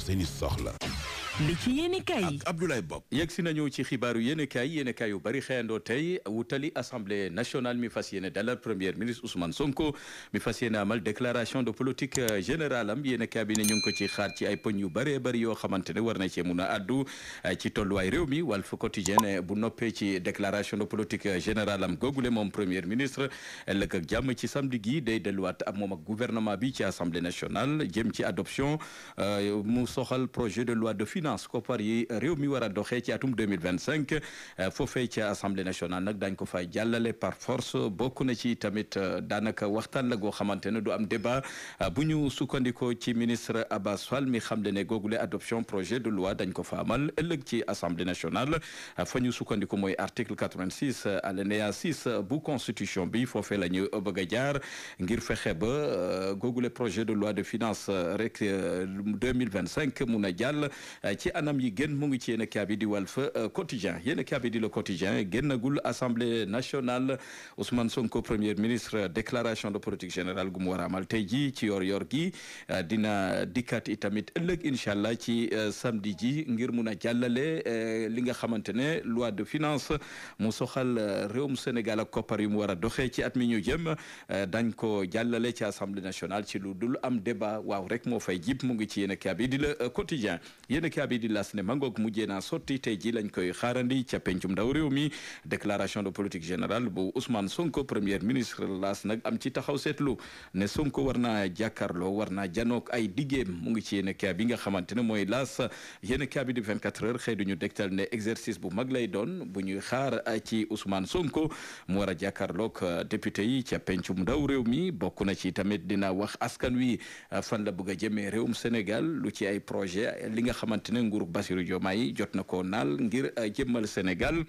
seeni soxla. li ci yéenekaay yi ak Abdoulaye Bob yegg si nañu ci xibaaru yéenekaay yu bari xëyandoo tey wutali assemblée nationale mi fas yéene dalal premier ministre Ousmane Sonko mi fas yéene amal déclaration de politique générale am yéenekaay bi ne ñu ngi ko ci xaar ci ay poñ yu bëree bëri yoo xamante ne war na cee mun a addu ci tolluwaay réew mi Walf Quotidien bu noppee ci déclaration de politique générale am googule moom premier ministre ëllëg ak jàmm ci samedi gi day delluwaat ak moom ak gouvernement bi ci assemblée nationale jëm ci adoption mu soxal projet de loi de finance koppar yi réew mi war a doxee ci atum 2025 foofee ci assemblée nationale nag dañ ko fay jàllale par force bokk na ci tamit daanaka waxtaan la goo xamante ne du am débat bu ñu sukkandikoo ci ministre Abass Fall mi xam le ne googule adoption projet de loi dañ ko fa amal ëllëg ci assemblée nationale fa ñu sukkandiko mooy article 86 alinéa 6 bu constitution bi foofee la ñu bëgg a jaar ngir fexe ba googule projet de loi de finance rek 2025 mun a jàll ci anam yi gën mu ngi ci yéen a bi di Walf Quotidien yéen a bi di Le Quotidien génnagul assemblée nationale Ousmane Sonko premier ministre déclaration de politique générale gu mu war a amal tey ji ci yor gi dina dikkat itamit ëllëg incha allah ci samedi ji ngir mun a jàllale li nga xamante ne loi de finance mu soxal réewum Sénégal ak koppar yu mu war a doxee ci at mi ñu jëm dañ ko jàllale ci assemblée nationale ci lu dul am débat waaw rek moo fay jib mu ngi ci yéen a bi di Le Quotidien yéen a bi di las ne mangoog mujjee naa sotti tey ji lañ koy xaarandi ca pencum ndaw réew mi déclaration de politique générale bu Ousmane Sonko premier ministre las nag am ci taxaw seetlu ne Sonko war naa jàkkaarloo war naa janook ay diggeem mu ngi ci yéen a bi nga xamante ne mooy las yéen a bi di 24 heures xëy duñu dégtal ne exercice bu mag lay doon bu ñuy xaar ci Ousmane Sonko mu war a jàkkaarloog député yi ca pencum ndaw réew mi bokk na ci tamit dina wax askan wi fan la bëgg a jëmee réewum Sénégal lu ci ay projet li nga xamante ne nguuru Bassirou Diomaye jot na ko naal ngir jëmmal Sénégal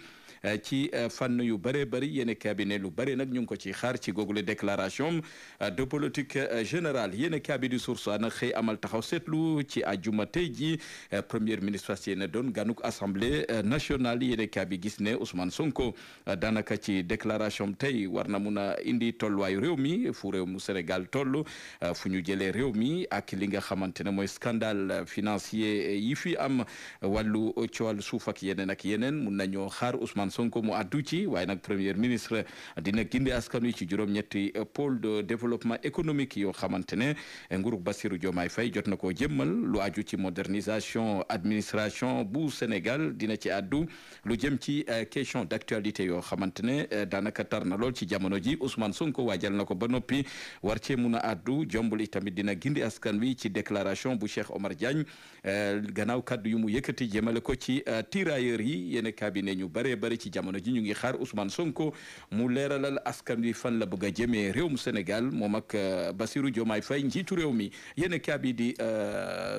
ci fànn yu bëree bëri yéen cabinet lu bëri nag ñu ngi ko ci xaar ci googule déclaration de politique générale yéen cabinet di source nag xëy amal taxaw seetlu ci àjjuma tey ji premier ministre fas yéene doon ganuk assemblée nationale yéen cabinet gis ne Ousmane Sonko daanaka ci déclaration tey war na mun a indi tolluwaayu réew mi fu réew mu Sénégal toll fu ñu jëlee réew mi ak li nga xamante ne mooy scandale financier yi fi am wàllu coowal suuf ak yeneen mun nañoo xaar Ousmane Sonko mu addu ci waaye nag premier ministre dina gindi askan wi ci juróom-ñetti pôle de développement économique yoo xamante ne nguurug Bassirou Diomaye Faye jot na koo jëmmal lu aju ci modernisation administration bu Sénégal dina ci addu lu jëm ci question d'actualité yoo xamante ne daanaka tar na lool ci jamono ji Ousmane Sonko waajal na ko ba noppi war cee mun a addu jombul tamit dina gindi askan wi ci déclaration bu Cheikh Omar Diagne gannaaw kaddu yu mu yëkkati jëmale ko ci tirailleurs yi yéen cabinet ñu bëree bëri ci jamono ji ñu ngi xaar Ousmane Sonko mu leeralal askan wi fan la bëgg a jëmee réewum Sénégal moom ak Bassirou Diomaye Faye njiitu réew mi yéen cabinet di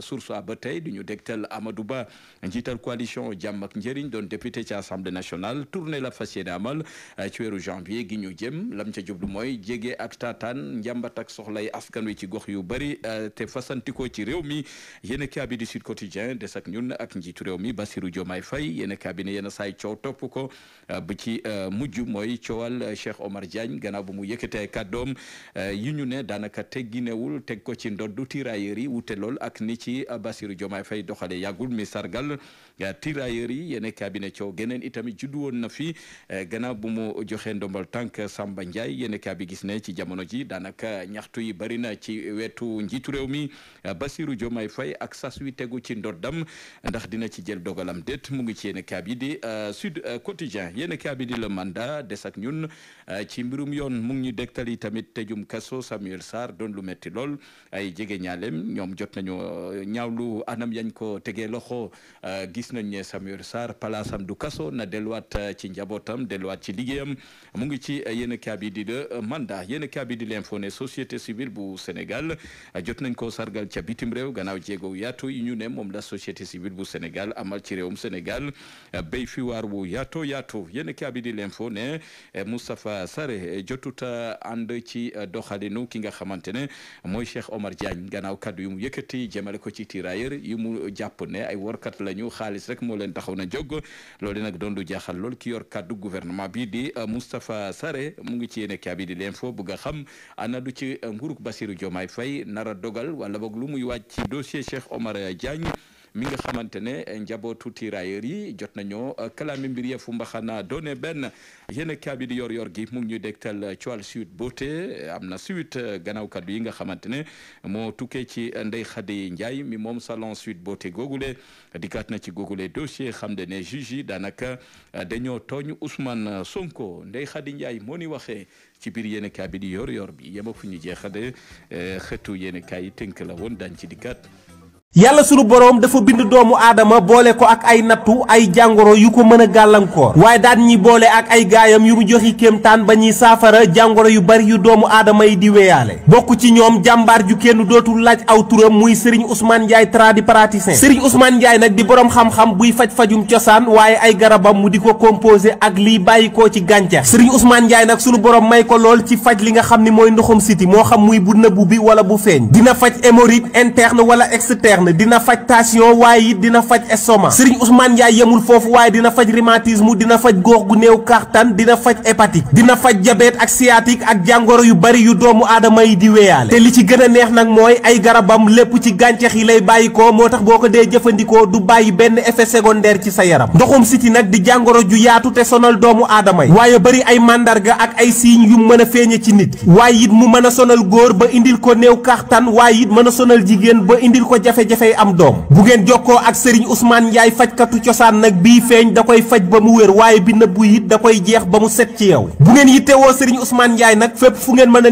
source ba tey du ñu dégtal Amadou Ba njiital coalition jàmm ak njëriñ doon député ci assemblée nationale tournée la fas yéene amal ci weeru janvier gi ñu jëm lam ca jublu mooy jege ak taataan njàmbat ak soxlay askan wi ci gox yu bëri te fasantikoo ci réew mi yéen cabinet di Sud Quotidien des ak ñun ak njiitu réew mi Bassirou Diomaye Faye yéen cabinet yéen saay coow topp ko bu ci mujj mooy coowal Cheikh Omar Diagne gannaaw bu mu yëkkatee kàddoom yi ñu ne daanaka tegginewul teg ko ci ndoddu tirailleurs yi wute lool ak ni ci Bassirou Diomaye Faye doxale yàggul mi sargal tirailleurs yi yéen cabinet coow geneen itamit juddu woon na fi gannaaw bu mu joxe ndombal tànk Samba Ndiaye yéen cabinet gis ne ci jamono ji daanaka ñaxtu yi bari na ci wetu njiitu réew mi Bassirou Diomaye Faye ak sas wi tegu ci ndoddam ndax dina ci jël dogalam déet mu ngi ci yéen cabinet di Sud Quotidien yéen cabinet di Le Mandat des ak ñun ci mbirum yoon mu ngi ñu dégtali tamit tëjum kaso Samuel Sarr doon lu metti lool ay jege ñaaleem ñoom jot nañu ñaawlu anam yañ ko tegee loxo gis nañ ne Samuel Sarr palaasam du kaso na delluwaat ci njabootam delluwaat ci liggéeyam mu ngi ci yéen cabinet di Le Mandat yéen cabinet di L'Info ne société civile bu Sénégal jot nañ ko sargal ca bitim réew gannaaw jéego yaatu yi ñu ne moom la société civile bu Sénégal amal ci réewum Sénégal béy fi waar wu yaatu yéen cabinet di L'Info ne Moustapha Sarré jotuta ànd ci doxalinu ki nga xamante ne mooy Cheikh Omar Diagne gannaaw kaddu yu mu yëkkati jëmale ko ci tirailleur yu mu jàpp ne ay workat lañu xaalis rek moo leen taxaw na jóg loolu nag doon du jaaxal lool ki yor kaddu gouvernement bi di Moustapha Sarré mu ngi ci yéen cabinet di L'Info bëgg a xam ana du ci nguurug Bassirou Diomaye Faye nara dogal wala boog lu muy wàcc ci dossier Cheikh Omar Diagne mi nga xamante ne njabootu tirailleurs yi jot nañoo kalaami mbir ya fu mbaxana doone benn yéen kaabi di yor gi mu ngi ñu dégtal ci wàllu Sweet Beauté am na suite gannaaw kaddu yi nga xamante ne moo tukkee ci Ndeye Khady Ndiaye mi moom salon Sweet Beauté googule dikkaat na ci googule dossier xam ne juge yi daanaka dañoo tooñ Ousmane Sonko Ndeye Khady Ndiaye moo ni waxee ci biir yéen kaabi di yor bi yem ak fu ñu jeexade xëtu yéen kaay yi tënk la woon daañu ci dikkaat. yàlla sunu boroom dafa bind doomu aadama boole ko ak ay nattu ay jàngoro yu ko mën a gàllankoor waaye daan ñi boole ak ay gaayam yu mu joxi kéemtaan ba ñuy saafara jàngoro yu bari yu doomu aadama yi di weyaale bokk ci ñoom jàmbaar ju kenn dootul laaj aw turam muy Serigne Ousmane Ndiaye tradipraticien Serigne Ousmane Ndiaye nag di boroom xam-xam buy faj-fajum cosaan waaye ay garabam mu di ko composé ak liy bàyyikoo ci gàncax Serigne Ousmane Ndiaye nag sunu boroom may ko lool ci faj li nga xam ni mooy ndoxum siti moo xam muy bu nëbbu bi wala bu feeñ dina faj hémorroïde interne wala externe dina faj tension waaye it dina faj estomac Serigne Ousmane Ndiaye yemul foofu waaye dina faj rhumatisme dina faj góox gu néew kàttan dina faj hépatique dina faj diabète ak sciatique ak jàngoro yu bari yu doomu aadama yi di weyaale te li ci gën a neex nag mooy ay garabam lépp ci gàncax yi lay bàyyikoo moo tax boo ko dee jëfandikoo du bàyyi benn effet secondaire ci sa yaram ndoxum siti nag di jàngoro ju yaatu te sonal doomu aadama yi waaye bari ay mandarga ak ay signes yu mën a feeñe ci nit waaye it mu mën a sonal góor ba indil ko néew kàttan waaye it mën a sonal jigéen ba indil ko jafe-jafe am doom bu ngeen jokkoo ak Serigne Ousmane Ndiaye fajkatu cosaan nag bii feeñ da koy faj ba mu wér waaye bi nëbbu it da koy jeex ba mu set ci yow bu ngeen yittewoo Serigne Ousmane Ndiaye nag fépp fu ngeen mën a